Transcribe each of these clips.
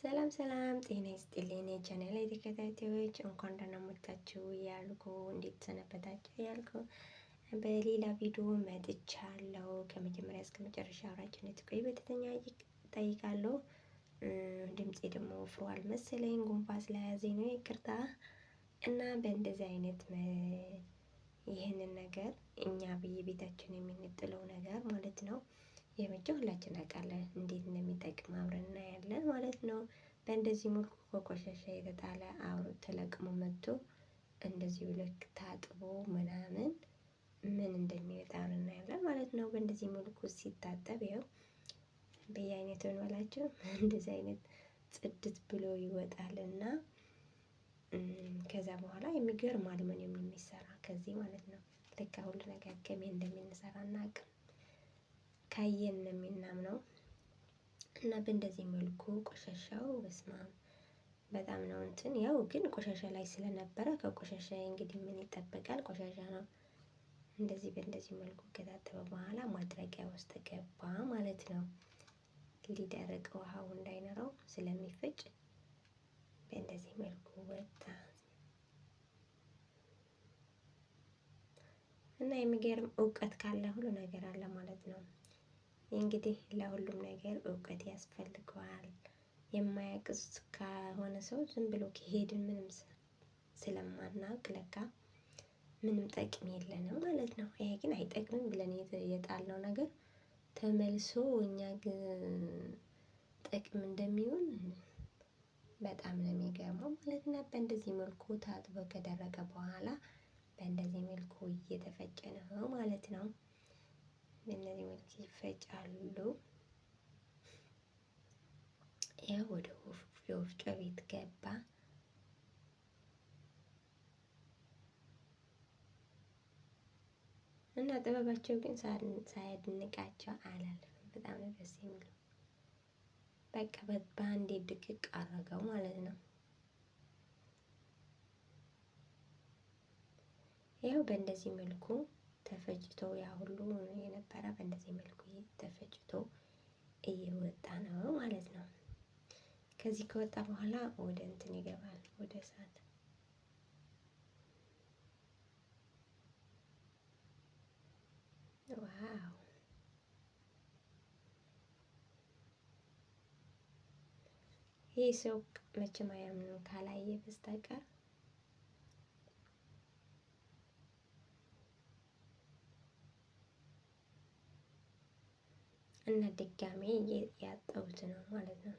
ሰላም ሰላም፣ ጤና ይስጥልኝ የቻናሌ ተከታታዮች እንኳን ደህና መጣችሁ እያልኩ እንዴት ሰነበታችሁ እያልኩ በሌላ ቪዲዮ መጥቻለሁ። ከመጀመሪያ እስከ መጨረሻ አብራችሁ እንድትቆዩ በትህትና እጠይቃለሁ። ድምፄ ደግሞ ወፍሯል መሰለኝ ጉንፋን ስለያዘኝ ነው፣ ይቅርታ። እና በእንደዚህ አይነት ይህንን ነገር እኛ በየቤታችን የምንጥለው ነገር ማለት ነው የመቼ ሁላችን እናውቃለን እንዴት እንደሚጠቅም አብረን እናያለን ማለት ነው። በእንደዚህ መልኩ ከቆሻሻ የተጣለ አብሮ ተለቅሞ መጥቶ እንደዚህ ልክ ታጥቦ ምናምን ምን እንደሚወጣ እናያለን ማለት ነው። በእንደዚህ መልኩ ሲታጠብ ያው በየአይነቱ እንበላቸው እንደዚህ አይነት ጽድት ብሎ ይወጣልና ከዛ በኋላ የሚገርም አልሙኒየም የሚሰራ ከዚህ ማለት ነው። ልክ ሁሉ ነገር ከምን እንደምንሰራ እናውቅ ካየን ነው የምናምነው። እና በእንደዚህ መልኩ ቆሻሻው በስማም በጣም ነው እንትን ያው ግን ቆሻሻ ላይ ስለነበረ ከቆሻሻ እንግዲህ ምን ይጠበቃል፣ ቆሻሻ ነው። እንደዚህ በእንደዚህ መልኩ ከታጠበ በኋላ ማድረቂያ ውስጥ ገባ ማለት ነው። ሊደርቅ ውሃው እንዳይኖረው ስለሚፈጭ በእንደዚህ መልኩ ወጣ እና የሚገርም እውቀት ካለ ሁሉ ነገር አለ ማለት ነው። እንግዲህ ለሁሉም ነገር እውቀት ያስፈልገዋል። የማያውቅስ ከሆነ ሰው ዝም ብሎ ከሄድን ምንም ስለማናውቅ ለካ ምንም ጠቅም የለንም ማለት ነው። ይሄ ግን አይጠቅምም ብለን የጣልነው ነገር ተመልሶ እኛ ግን ጥቅም እንደሚውል በጣም ነው የሚገርመው ማለት ነው። በእንደዚህ መልኩ ታጥቦ ከደረቀ በኋላ በእንደዚህ መልኩ እየተፈጨ ነው ማለት ነው። በእነዚህ መልኩ ይፈጫሉ። ያው ወደ ወፍጮ ቤት ገባ። እና ጥበባቸው ግን ሳያድንቃቸው አላለፈም። በጣም ነው ደስ የሚለው። በቃ በአንዴ ድቅቅ አረገው ማለት ነው። ያው በእንደዚህ መልኩ ተፈጭቶ ያ ሁሉ የነበረ በእንደዚህ መልኩ ተፈጭቶ እየወጣ ነው ማለት ነው። ከዚህ ከወጣ በኋላ ወደ እንትን ይገባል፣ ወደ እሳት። ዋው! ይህ ሰው መቼም አያምንም ካላየ በስተቀር። እና ድጋሜ ያጠቡት ነው ማለት ነው።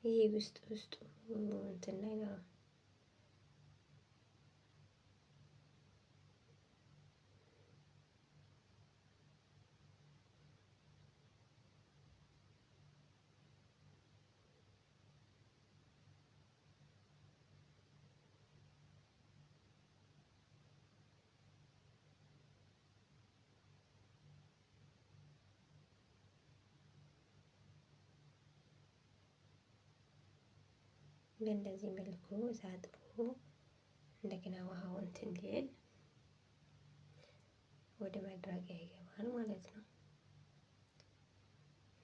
ይሄ ውስጡ እንትን ላይ ነው። በእንደዚህ መልኩ ታጥቦ እንደገና ውሃው እንትን ሊል ወደ ማድረቂያ ይገባል ማለት ነው።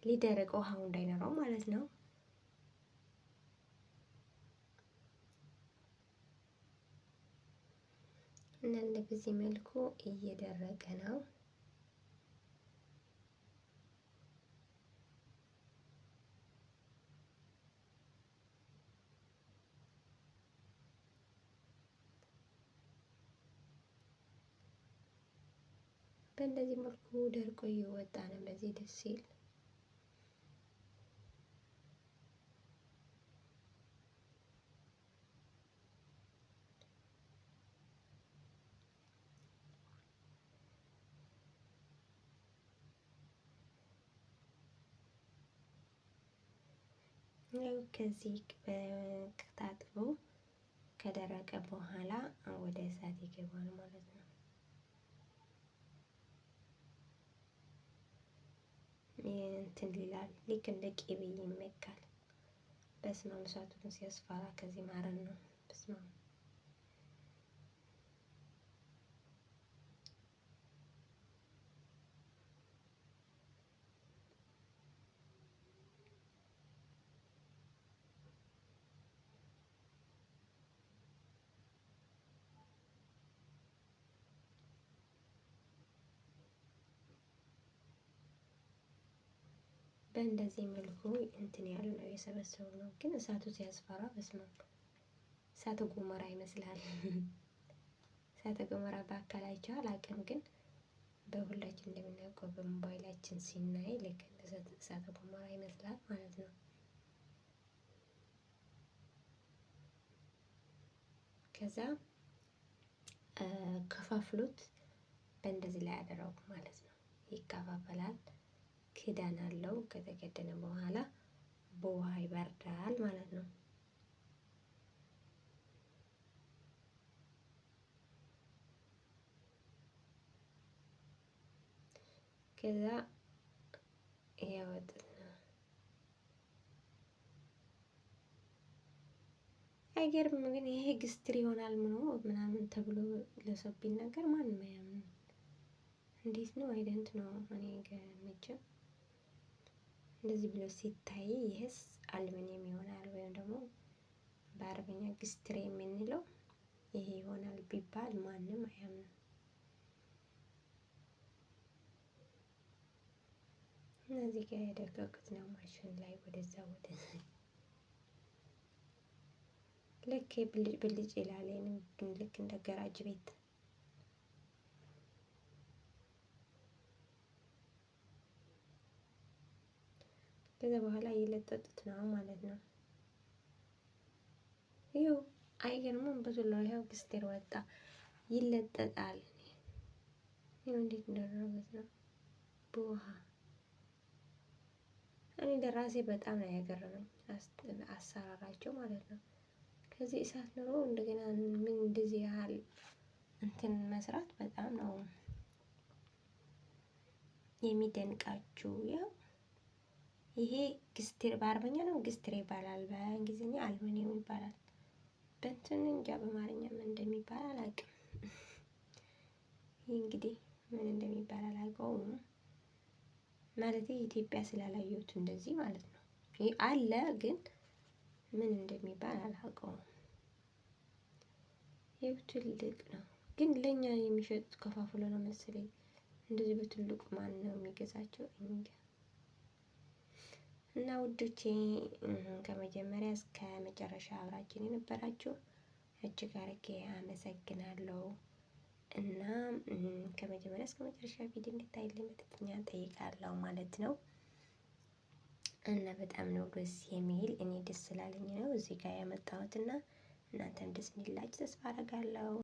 ሊደርቅ ውሃው እንዳይኖረው ማለት ነው። እና በዚህ መልኩ እየደረቀ ነው። በእንደዚህ መልኩ ደርቆ እየወጣ ነው። በዚህ ደስ ሲል ያው ከዚህ ታጥቦ ከደረቀ በኋላ ወደ እሳት ይገባል ማለት ነው። እንትን ይላል ልክ እንደ ቅቤ ይመካል። በስመአብ እሳቱን ሲያስፈራ ከዚህ ማረን ነው። በስመአብ በእንደዚህ መልኩ እንትን ያሉ ነው የሰበሰቡ ነው። ግን እሳቱ ሲያስፈራ በስመ አብ እሳተ ገሞራ ይመስላል። እሳተ ገሞራ በአካላቸው አላውቅም፣ ግን በሁላችን እንደምናውቀው በሞባይላችን ሲናይ ልክ እንደ እሳተ ገሞራ ይመስላል ማለት ነው። ከዛ ከፋፍሉት በእንደዚህ ላይ ያደረጉ ማለት ነው። ይከፋፈላል። ክዳን አለው። ከተከደነ በኋላ በውሃ ይበርዳል ማለት ነው። ከዛ ያወጡት ነው። አይገርምም? ግን ይሄ ግስትር ይሆናል ምናምን ተብሎ ለሰው ቢናገር ማንም አያምንም። እንዴት ነው አይደንት ነው። እኔ ገመቼም እንደዚህ ብሎ ሲታይ ይህስ አልሙኒየም ይሆናል ወይም ደግሞ በአረበኛ ግስትር የምንለው ይሄ ይሆናል ቢባል ማንም አያምንም። እነዚህ ጋር ያደረጉት ነው ማሽን ላይ ወደዛ ልክ ብልጭ ብልጭ ይላል። ልክ እንደ ገራጅ ቤት ከዛ በኋላ እየለጠጡት ነው ማለት ነው። ይኸው አይገርምም? ብዙ ነው። ይኸው ግስቴር ወጣ፣ ይለጠጣል። ይኸው እንዴት እንዳደረጉት ነው በውሃ። እኔ ለራሴ በጣም ነው ያገረመኝ አሰራራቸው ማለት ነው። ከዚህ እሳት ኑሮ እንደገና ምን እንደዚህ ያህል እንትን መስራት በጣም ነው የሚደንቃችሁ። ያው ይሄ ግስትር በአረበኛ ነው ግስትር ይባላል፣ በእንግሊዝኛ አልሙኒየም ይባላል። በእንትን እንጃ በአማርኛ ምን እንደሚባል አላውቅም። ይህ እንግዲህ ምን እንደሚባል አላውቀውም። ማለት ኢትዮጵያ ስላላየሁት እንደዚህ ማለት ነው። ይሄ አለ ግን ምን እንደሚባል አላውቀውም። ይሄ ትልቅ ነው ግን ለኛ የሚሸጡት ከፋፍሎ ነው መሰለኝ። እንደዚህ በትልቁ ማን ነው የሚገዛቸው? እንጃ። እና ውዶቼ ከመጀመሪያ እስከ መጨረሻ አብራችን የነበራችሁ እጅግ አድርጌ አመሰግናለሁ። እና ከመጀመሪያ እስከ መጨረሻ ቪዲዮ እንድታይልኝ በትህትና እጠይቃለሁ ማለት ነው። እና በጣም ነው ደስ የሚል፣ እኔ ደስ ስላለኝ ነው እዚህ ጋር ያመጣሁትና እናንተም ደስ እንዲላችሁ ተስፋ አደርጋለሁ።